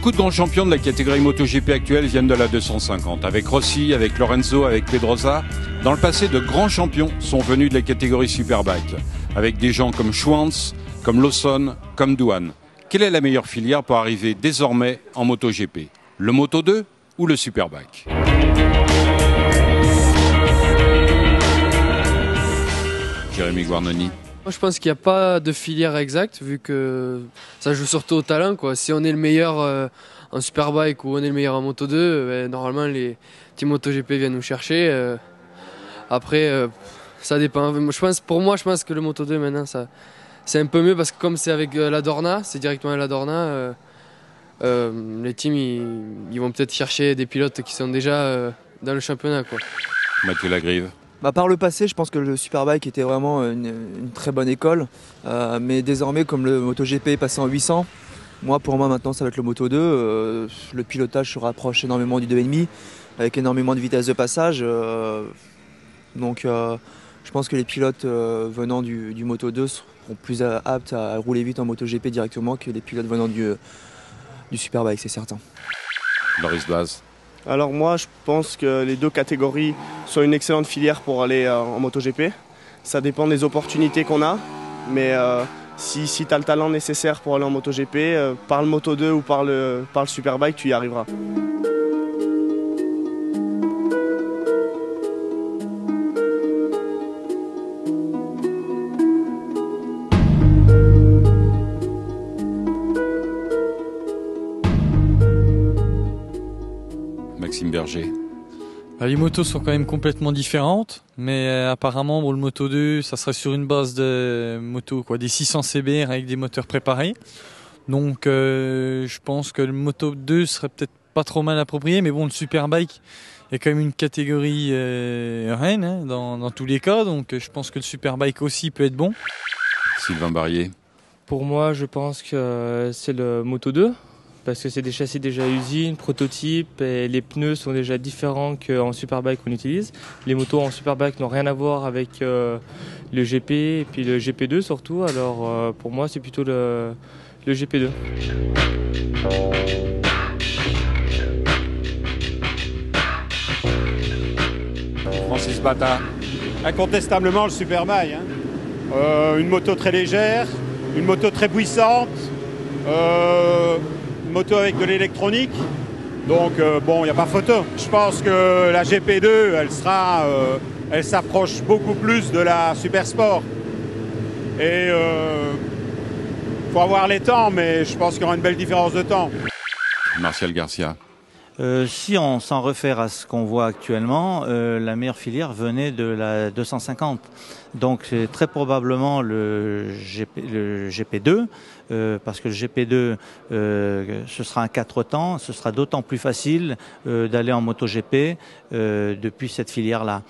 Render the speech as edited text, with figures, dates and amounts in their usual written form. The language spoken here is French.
Beaucoup de grands champions de la catégorie MotoGP actuelle viennent de la 250. Avec Rossi, avec Lorenzo, avec Pedrosa. Dans le passé, de grands champions sont venus de la catégorie Superbike. Avec des gens comme Schwantz, comme Lawson, comme Douane. Quelle est la meilleure filière pour arriver désormais en MotoGP? Le Moto2 ou le Superbike? Jérémy Guarnoni. Moi, je pense qu'il n'y a pas de filière exacte, vu que ça joue surtout au talent, quoi. Si on est le meilleur en Superbike ou on est le meilleur en Moto2, normalement les teams MotoGP viennent nous chercher. Après, ça dépend. Je pense que le Moto2 maintenant, c'est un peu mieux parce que comme c'est avec la Dorna, c'est directement la Dorna. Les teams ils vont peut-être chercher des pilotes qui sont déjà dans le championnat, quoi. Mathieu Lagrive. Par le passé, je pense que le Superbike était vraiment une très bonne école. Mais désormais, comme le MotoGP est passé en 800, pour moi maintenant ça va être le Moto2. Le pilotage se rapproche énormément du 2,5 avec énormément de vitesse de passage. Donc je pense que les pilotes venant du Moto2 seront plus aptes à rouler vite en MotoGP directement que les pilotes venant du Superbike, c'est certain. Boris Baz. Alors moi, je pense que les deux catégories sont une excellente filière pour aller en MotoGP. Ça dépend des opportunités qu'on a, mais si tu as le talent nécessaire pour aller en MotoGP, par le Moto2 ou par le Superbike, tu y arriveras. Maxime Berger. Les motos sont quand même complètement différentes, mais apparemment le Moto2, ça serait sur une base de moto, des 600 CBR avec des moteurs préparés. Donc je pense que le Moto2 serait peut-être pas trop mal approprié, mais bon, le Superbike est quand même une catégorie reine dans tous les cas, donc je pense que le Superbike aussi peut être bon. Sylvain Barrier. Pour moi, je pense que c'est le Moto2. Parce que c'est des châssis déjà usine, prototypes, et les pneus sont déjà différents qu'en Superbike qu'on utilise. Les motos en Superbike n'ont rien à voir avec le GP et puis le GP2 surtout. Alors pour moi, c'est plutôt le GP2. Francis Bata. Incontestablement le Superbike. Une moto très légère, une moto très puissante. Moto avec de l'électronique, donc bon, il n'y a pas photo. Je pense que la GP2, elle s'approche beaucoup plus de la Super Sport. Et faut avoir les temps, mais je pense qu'il y aura une belle différence de temps. Martial Garcia. Si on s'en réfère à ce qu'on voit actuellement, la meilleure filière venait de la 250. Donc c'est très probablement le GP2, parce que le GP2, ce sera un 4 temps, ce sera d'autant plus facile d'aller en MotoGP depuis cette filière-là.